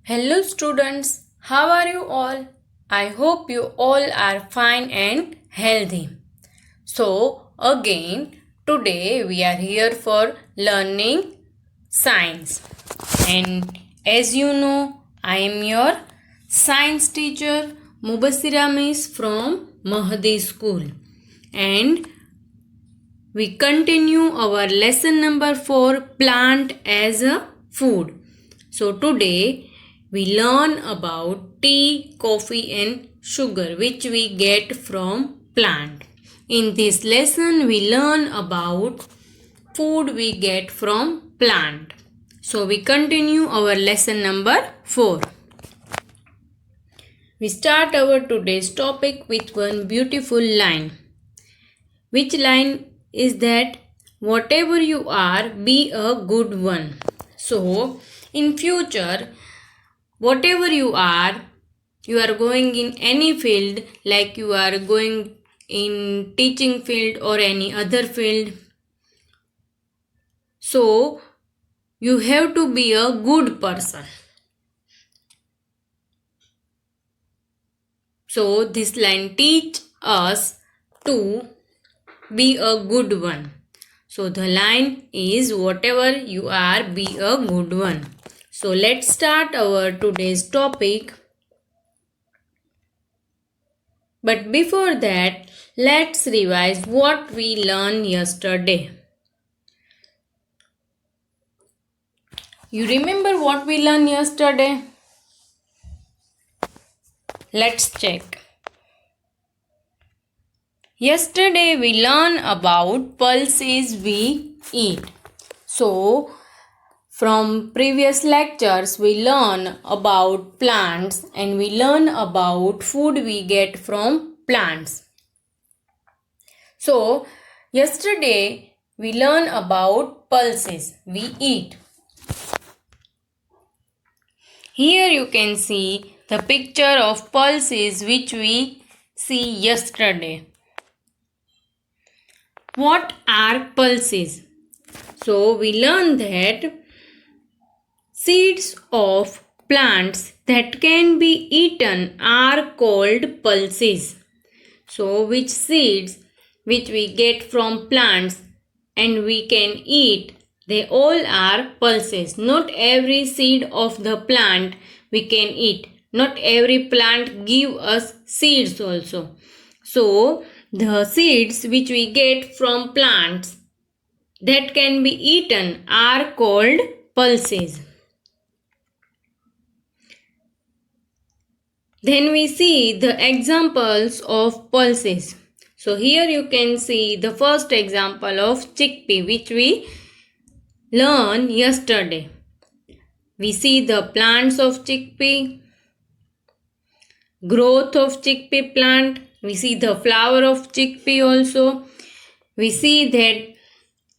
Hello students, how are you all? I hope you all are fine and healthy. So again, today we are here for learning science. And as you know, I am your science teacher Mubasira Miss from Mahdi School. And we continue our lesson number 4, plant as a food. So today we learn about tea, coffee and sugar which we get from plant. In this lesson we learn about food we get from plant. So we continue our lesson number 4. We start our today's topic with one beautiful line. Which line is that? Whatever you are, be a good one. So in future, whatever you are going in any field, like you are going in teaching field or any other field. So you have to be a good person. So this line teach us to be a good one. So the line is whatever you are, be a good one. So let's start our today's topic. But before that, let's revise what we learned yesterday. You remember what we learned yesterday? Let's check. Yesterday we learned about pulses we eat. So from previous lectures we learn about plants and we learn about food we get from plants. So yesterday we learn about pulses we eat. Here you can see the picture of pulses which we see yesterday. What are pulses? So we learned that seeds of plants that can be eaten are called pulses. So which seeds which we get from plants and we can eat, they all are pulses. Not every seed of the plant we can eat. Not every plant give us seeds also. So the seeds which we get from plants that can be eaten are called pulses. Then we see the examples of pulses. So here you can see the first example of chickpea which we learned yesterday. We see the plants of chickpea, growth of chickpea plant. We see the flower of chickpea also. We see that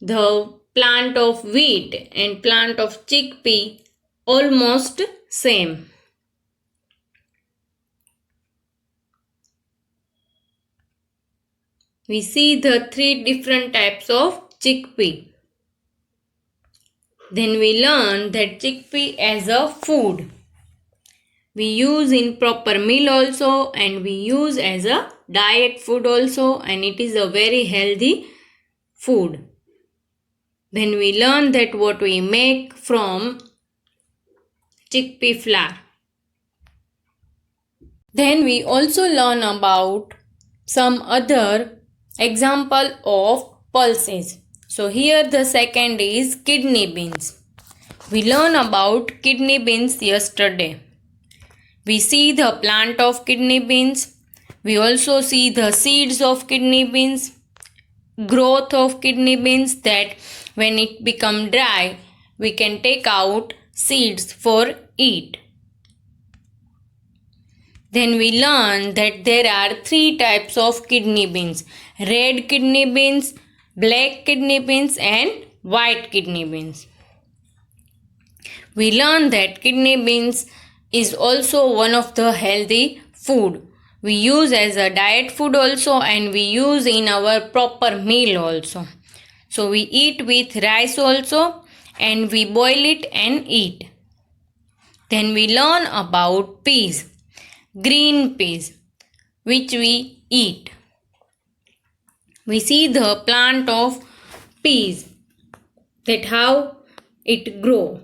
the plant of wheat and plant of chickpea almost same. We see the 3 different types of chickpea. Then we learn that chickpea as a food. We use in proper meal also and we use as a diet food also, and it is a very healthy food. Then we learn that what we make from chickpea flour. Then we also learn about some other example of pulses. So here the second is kidney beans. We learn about kidney beans yesterday. We see the plant of kidney beans. We also see the seeds of kidney beans, growth of kidney beans, that when it become dry, we can take out seeds for eat. Then we learn that there are 3 types of kidney beans: red kidney beans, black kidney beans and white kidney beans. We learn that kidney beans is also one of the healthy food. We use as a diet food also and we use in our proper meal also. So we eat with rice also and we boil it and eat. Then we learn about peas, green peas, which we eat. We see the plant of peas, that how it grow.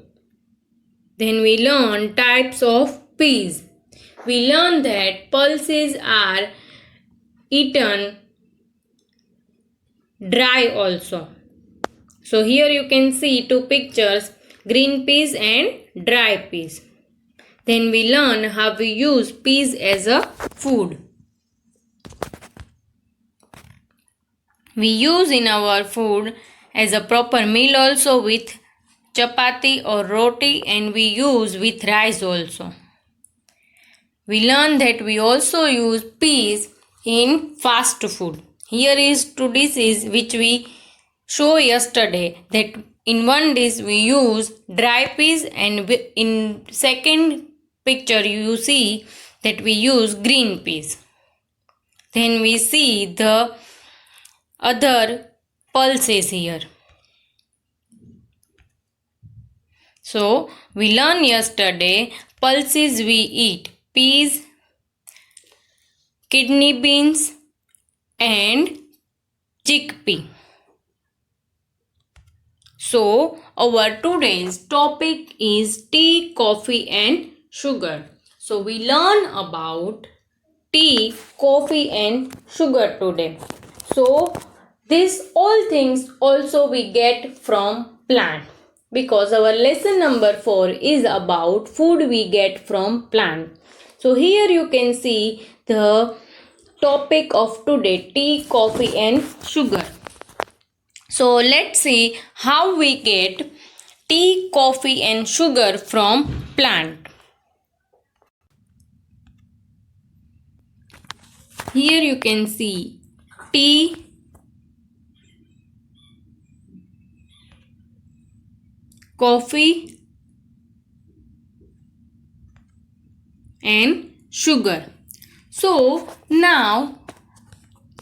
Then we learn types of peas. We learn that pulses are eaten dry also. So here you can see two pictures, green peas and dry peas. Then we learn how we use peas as a food. We use in our food as a proper meal also with chapati or roti, and we use with rice also. We learn that we also use peas in fast food. Here is two dishes which we show yesterday, that in one dish we use dry peas, and in second picture you see that we use green peas. Then we see the other pulses here. So we learned yesterday pulses we eat peas, kidney beans and chickpea. So our today's topic is tea, coffee and sugar. So we learn about tea, coffee and sugar today. So these all things also we get from plant, because our lesson number 4 is about food we get from plant. So here you can see the topic of today, tea, coffee and sugar. So let's see how we get tea, coffee and sugar from plant. Here you can see tea, coffee and sugar. So now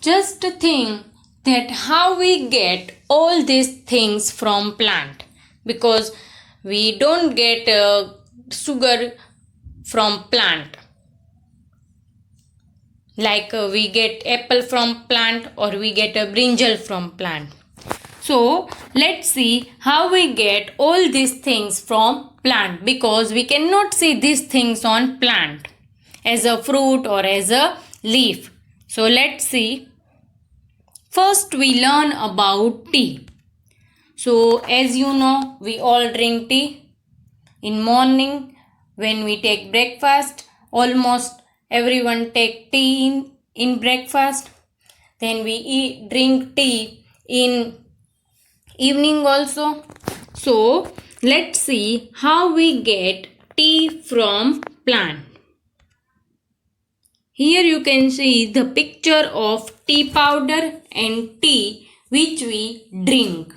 just think that how we get all these things from plant, because we don't get sugar from plant, like we get apple from plant or we get a brinjal from plant. So let's see how we get all these things from plant, because we cannot see these things on plant as a fruit or as a leaf. So let's see. First we learn about tea. So as you know, we all drink tea. In morning when we take breakfast, almost everyone take tea in breakfast. Then we drink tea in evening also. So let's see how we get tea from plant. Here you can see the picture of tea powder and tea which we drink.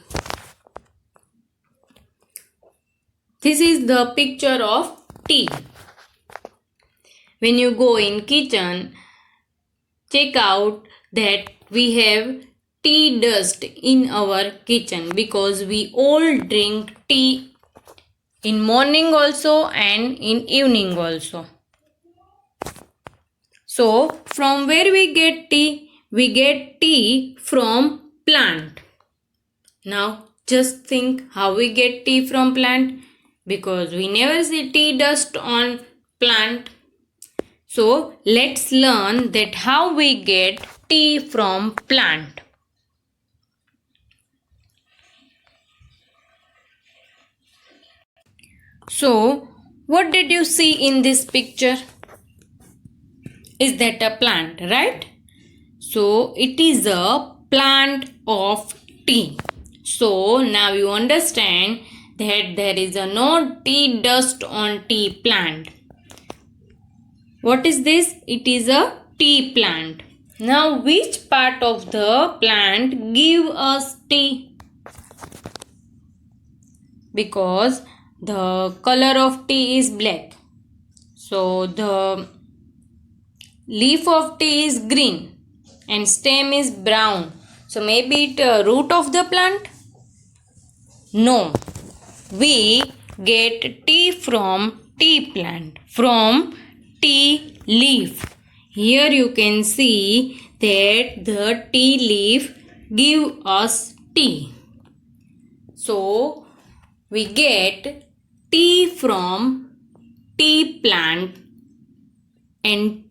This is the picture of tea. When you go in kitchen, check out that we have tea dust in our kitchen, because we all drink tea in morning also and in evening also. So from where we get tea? We get tea from plant. Now just think how we get tea from plant, because we never see tea dust on plant. So let's learn that how we get tea from plant. So what did you see in this picture? Is that a plant, right? So it is a plant of tea. So now you understand that there is no tea dust on tea plant. What is this? It is a tea plant. Now which part of the plant give us tea? Because the color of tea is black. So the leaf of tea is green and stem is brown. So maybe it root of the plant? No. We get tea from tea plant, from tea leaf. Here you can see that the tea leaf give us tea. So we get tea from tea plant and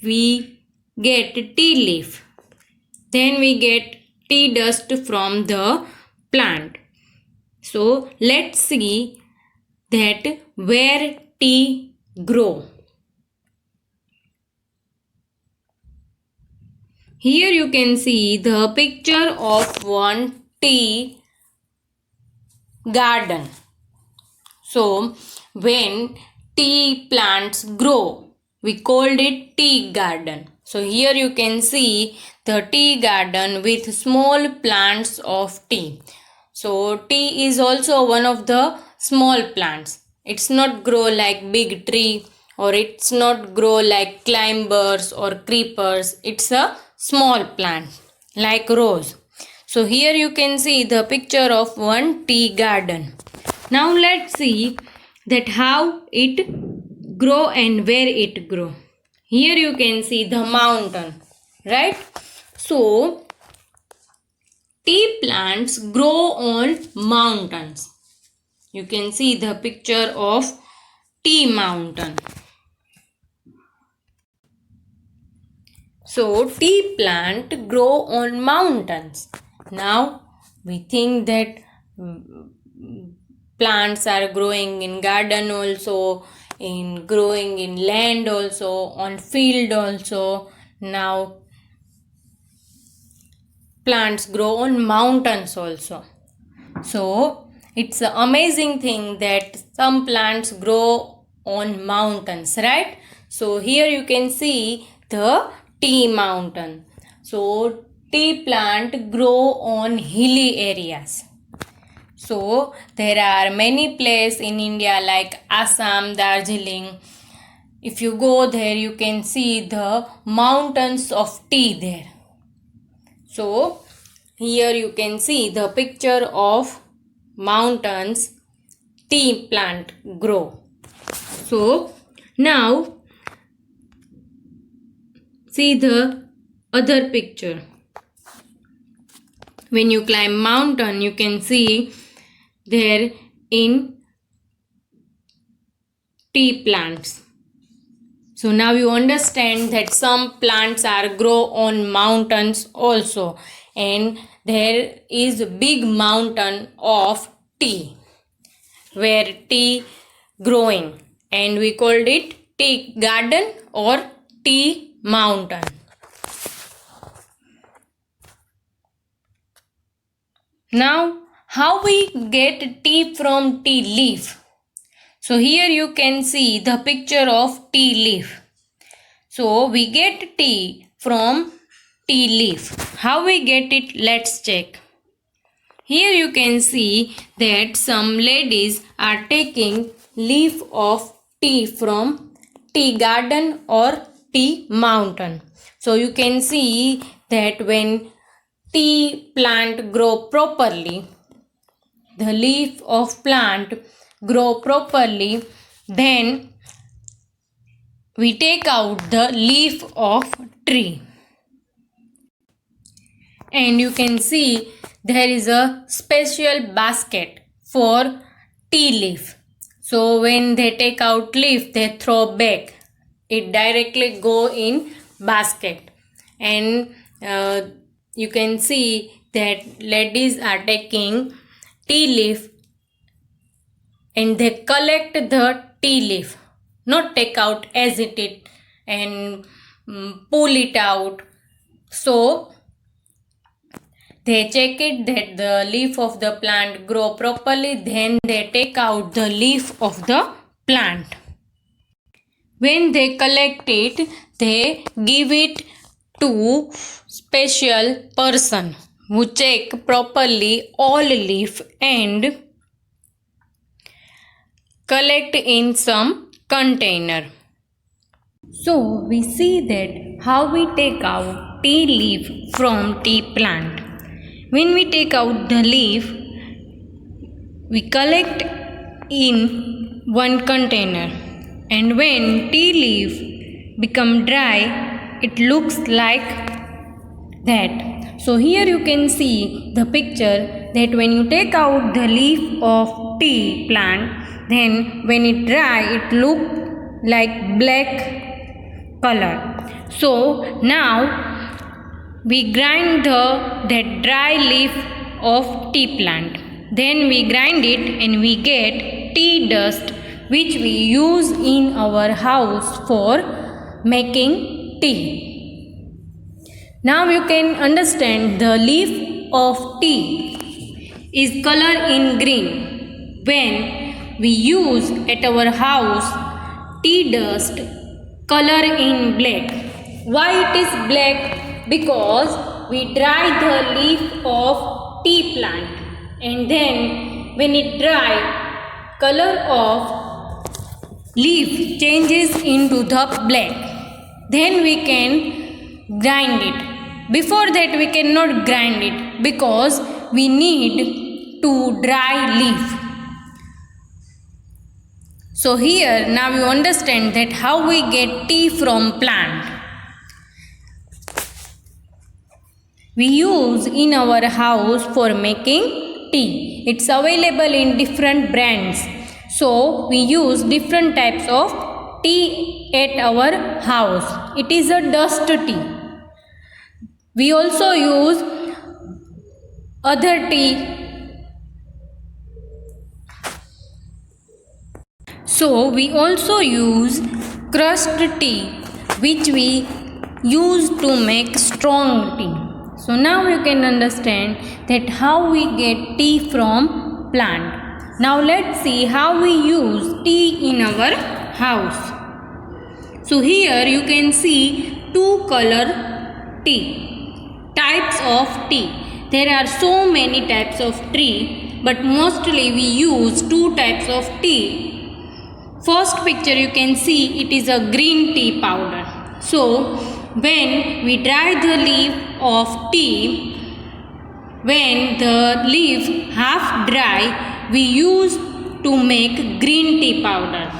we get tea leaf. Then we get tea dust from the plant. So let's see that where tea grow. Here you can see the picture of one tea garden. So when tea plants grow, we called it tea garden. So here you can see the tea garden with small plants of tea. So tea is also one of the small plants. It's not grow like big tree, or it's not grow like climbers or creepers. It's a small plant like rose. So here you can see the picture of one tea garden. Now let's see that how it grow and where it grow. Here you can see the mountain, right? So tea plants grow on mountains. You can see the picture of tea mountain. So tea plant grow on mountains. Now we think that plants are growing in garden also, in growing in land also, on field also. Now plants grow on mountains also. So it's an amazing thing that some plants grow on mountains, right? So here you can see the tea mountain. So tea plant grow on hilly areas. So there are many places in India like Assam, Darjeeling. If you go there, you can see the mountains of tea there. So here you can see the picture of mountains tea plant grow. So now see the other picture. When you climb mountain, you can see there in tea plants. So now you understand that some plants are grow on mountains also, and there is a big mountain of tea where tea growing, and we called it tea garden or tea mountain. Now how we get tea from tea leaf? So here you can see the picture of tea leaf. So we get tea from tea leaf. How we get it? Let's check. Here you can see that some ladies are taking leaf of tea from tea garden or tea mountain. So you can see that when tea plant grow properly, the leaf of plant grow properly, then we take out the leaf of tree, and you can see there is a special basket for tea leaf. So when they take out leaf, they throw back, it directly go in basket, and you can see that ladies are taking tea leaf and they collect the tea leaf, not take out as it is and pull it out. So they check it that the leaf of the plant grow properly, then they take out the leaf of the plant. When they collect it, they give it to special person who check properly all leaf and collect in some container. So we see that how we take out tea leaf from tea plant. When we take out the leaf, we collect in one container, and when tea leaf become dry, it looks like that. So here you can see the picture that when you take out the leaf of tea plant, then when it dry, it look like black color. So now we grind that dry leaf of tea plant. Then we grind it and we get tea dust, which we use in our house for making tea. Now you can understand the leaf of tea is color in green. When we use at our house tea dust color in black. Why it is black? Because we dry the leaf of tea plant, and then when it dry, color of leaf changes into the black. Then we can grind it. Before that we cannot grind it because we need to dry leaf. So here now you understand that how we get tea from plant. We use in our house for making tea. It's available in different brands. So we use different types of tea at our house. It is a dust tea. We also use other tea. So we also use crushed tea, which we use to make strong tea. So now you can understand that how we get tea from plant. Now let's see how we use tea in our house. So here you can see two color tea, types of tea. There are so many types of tea, but mostly we use two types of tea. First picture you can see it is a green tea powder. So when we dry the leaf of tea, when the leaf half dry, we use to make green tea powder.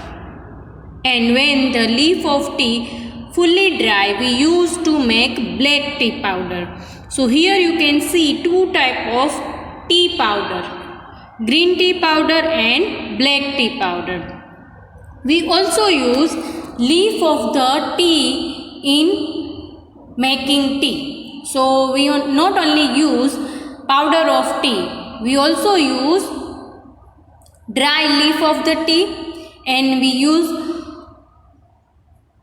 And when the leaf of tea fully dry, we use to make black tea powder. So here you can see two type of tea powder, green tea powder and black tea powder. We also use leaf of the tea in making tea. So we not only use powder of tea, we also use dry leaf of the tea, and we use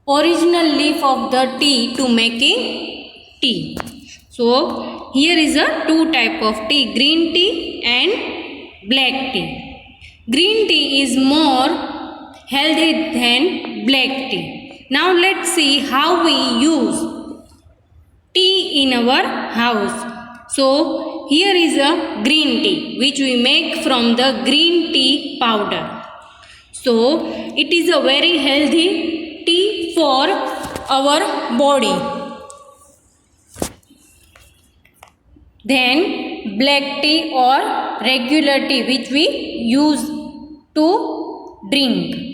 original leaf of the tea to making tea. So here is a two type of tea, green tea and black tea. Green tea is more healthy than black tea. Now let's see how we use tea in our house. So here is a green tea which we make from the green tea powder. So it is a very healthy tea for our body. Then black tea or regular tea which we use to drink.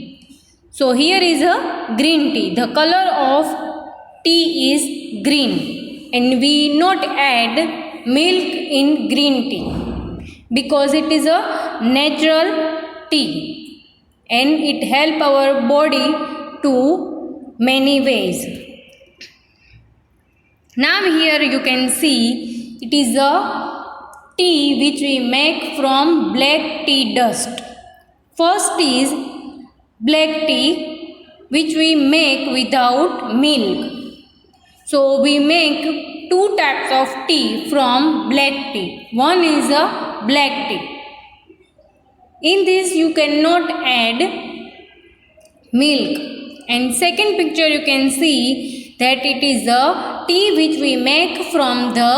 So here is a green tea. The color of tea is green, and we not add milk in green tea because it is a natural tea and it help our body to many ways. Now here you can see it is a tea which we make from black tea dust. First is black tea which we make without milk. So we make two types of tea from black tea. One is a black tea. In this you cannot add milk. And second picture you can see that it is a tea which we make from the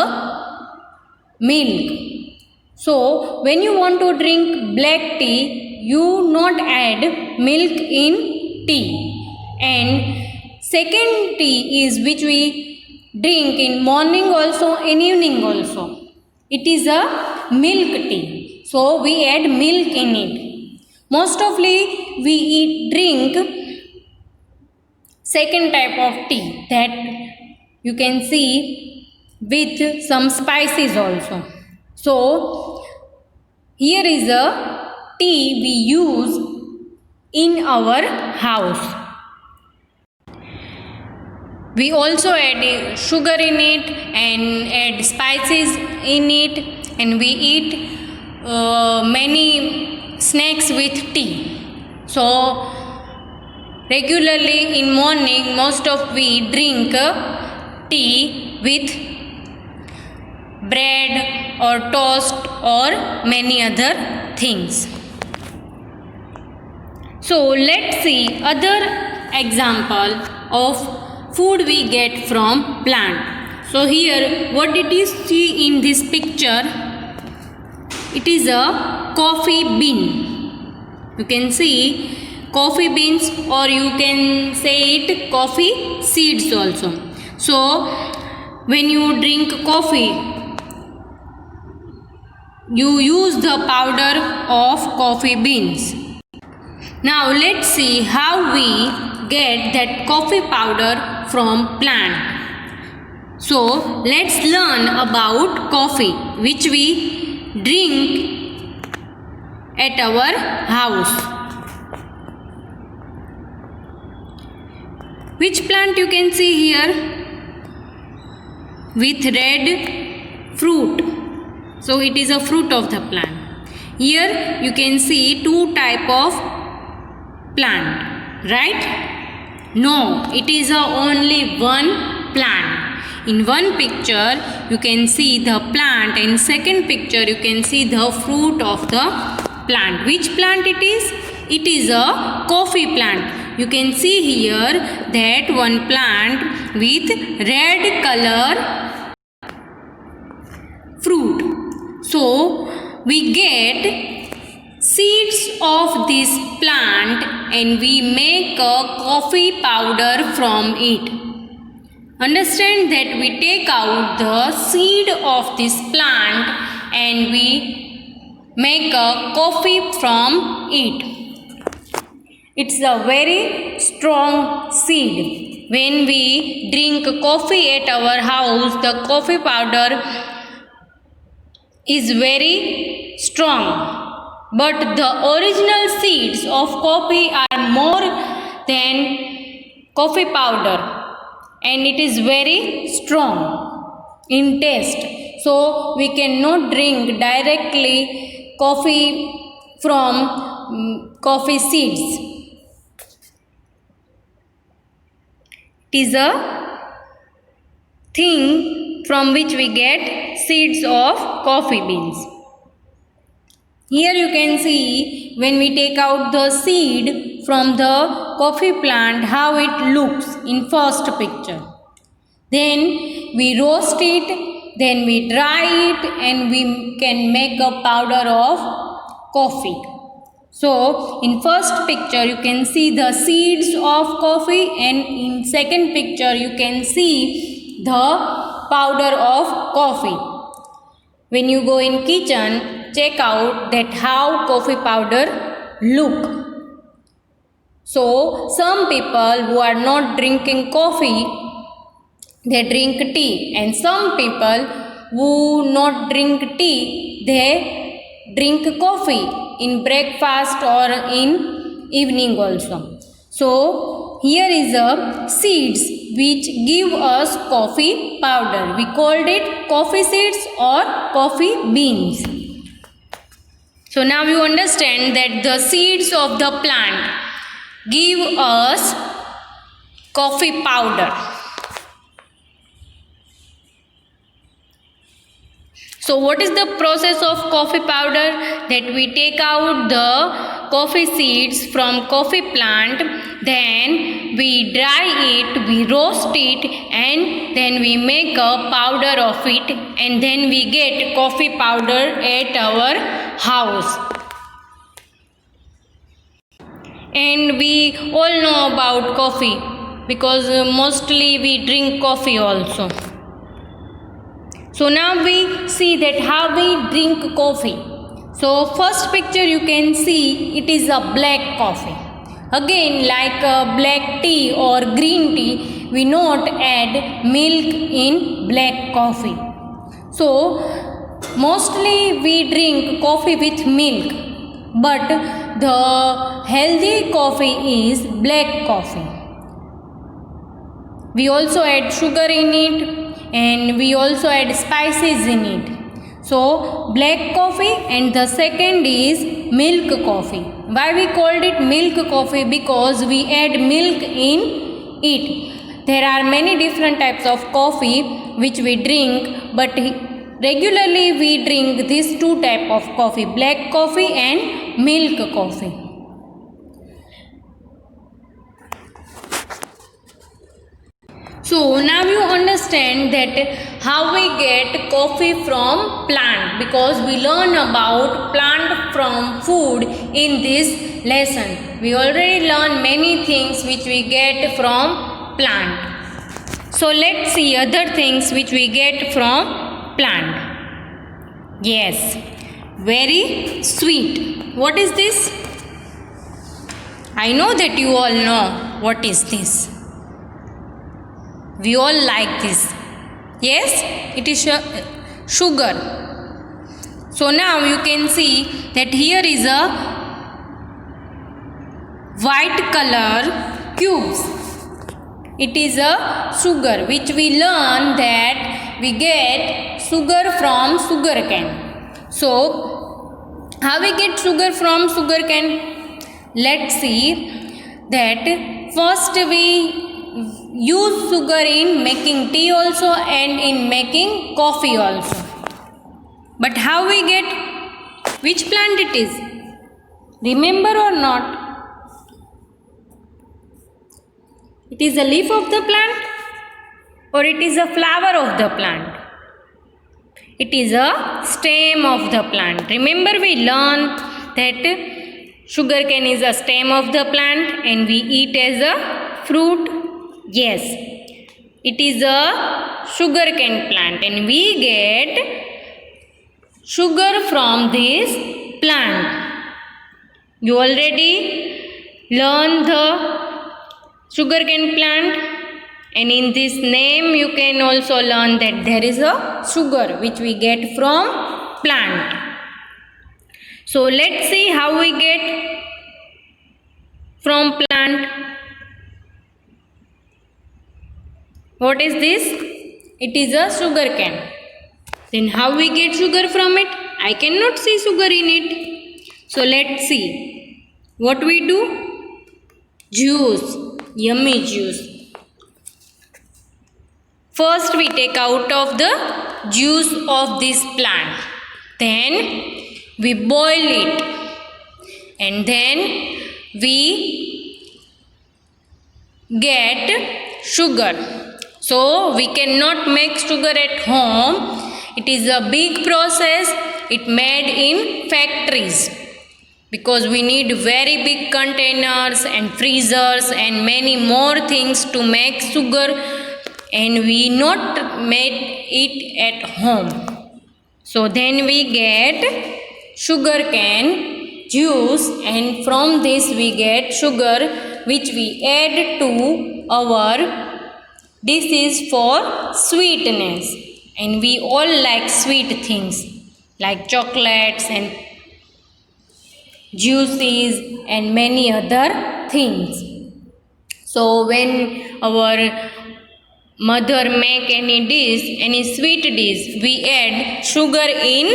milk. So when you want to drink black tea, you not add milk in tea. And second tea is which we drink in morning also, in evening also. It is a milk tea. So we add milk in it. Most ofly we drink second type of tea that you can see with some spices also. So here is a tea we use in our house. We also add sugar in it and add spices in it, and we eat many snacks with tea. So regularly in morning most of we drink tea with bread or toast or many other things. So let's see other example of food we get from plant. So here what did you see in this picture? It is a coffee bean. You can see coffee beans, or you can say it coffee seeds also. So when you drink coffee, you use the powder of coffee beans. Now let's see how we get that coffee powder from plant. So let's learn about coffee which we drink at our house. Which plant you can see here? With red fruit. So it is a fruit of the plant. Here you can see two type of plant, right? No, it is only one plant. In one picture you can see the plant, and second picture you can see the fruit of the plant. Which plant it is? It is a coffee plant. You can see here that one plant with red color fruit. So we get seeds of this plant and we make a coffee powder from it. Understand that we take out the seed of this plant and we make a coffee from it. It's a very strong seed. When we drink coffee at our house, the coffee powder is very strong. But the original seeds of coffee are more than coffee powder, and it is very strong in taste. So we cannot drink directly coffee from coffee seeds. It is a thing from which we get seeds of coffee beans. Here you can see when we take out the seed from the coffee plant how it looks in first picture. Then we roast it, then we dry it, and we can make a powder of coffee. So in first picture you can see the seeds of coffee, and in second picture you can see the powder of coffee. When you go in kitchen, check out that how coffee powder look. So some people who are not drinking coffee, they drink tea, and some people who not drink tea, they drink coffee in breakfast or in evening also. So here is a seeds which give us coffee powder. We called it coffee seeds or coffee beans. So now you understand that the seeds of the plant give us coffee powder. So what is the process of coffee powder? That we take out the coffee seeds from coffee plant, then we dry it, we roast it, and then we make a powder of it, and then we get coffee powder at our house. And we all know about coffee because mostly we drink coffee also. So now we see that how we drink coffee. So first picture you can see it is a black coffee. Again, like black tea or green tea, we not add milk in black coffee. So mostly we drink coffee with milk, but the healthy coffee is black coffee. We also add sugar in it and we also add spices in it. So black coffee, and the second is milk coffee. Why we called it milk coffee? Because we add milk in it. There are many different types of coffee which we drink, but regularly we drink these two type of coffee, black coffee and milk coffee. So now you understand that how we get coffee from plant, because we learn about plant from food in this lesson. We already learned many things which we get from plant. So let's see other things which we get from plant. Yes, very sweet. What is this? I know that you all know what is this. We all like this. Yes, it is sugar. So now you can see that here is a white color cubes. It is a sugar which we learn that we get sugar from sugar cane. So how we get sugar from sugar cane? Let's see that first we use sugar in making tea also and in making coffee also. But how we get? Which plant it is? Remember or not? It is a leaf of the plant or it is a flower of the plant? It is a stem of the plant. Remember we learned that sugarcane is a stem of the plant and we eat as a fruit. Yes, it is a sugarcane plant and we get sugar from this plant. You already learned the sugarcane plant, and in this name you can also learn that there is a sugar which we get from plant. So let's see how we get from plant. What is this? It is a sugar cane. Then how we get sugar from it? I cannot see sugar in it. So let's see. What we do? Juice. Yummy juice. First we take out of the juice of this plant. Then we boil it. And then we get sugar. So we cannot make sugar at home. It is a big process. It made in factories, because we need very big containers and freezers and many more things to make sugar, and we not made it at home. So then we get sugarcane juice, and from this we get sugar which we add to our dishes for sweetness, and we all like sweet things like chocolates and juices and many other things. So when our mother make any dish, any sweet dish, we add sugar in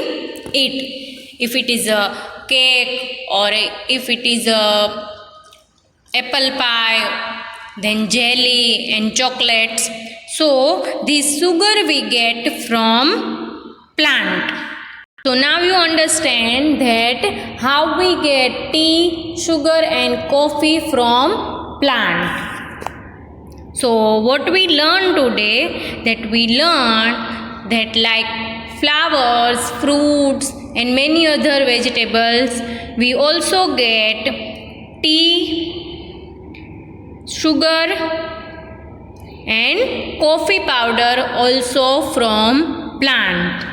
it. If it is a cake or if it is a apple pie, then jelly and chocolates. So this sugar we get from plant. So now you understand that how we get tea, sugar and coffee from plant. So what we learned today, that we learned that like flowers, fruits and many other vegetables, we also get tea, sugar and coffee powder also from plant.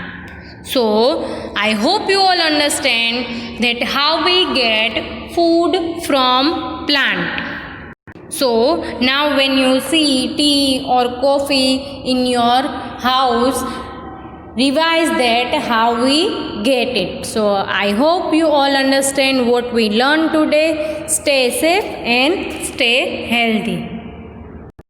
So I hope you all understand that how we get food from plant. So now when you see tea or coffee in your house, revise that how we get it. So I hope you all understand what we learned today. Stay safe and stay healthy.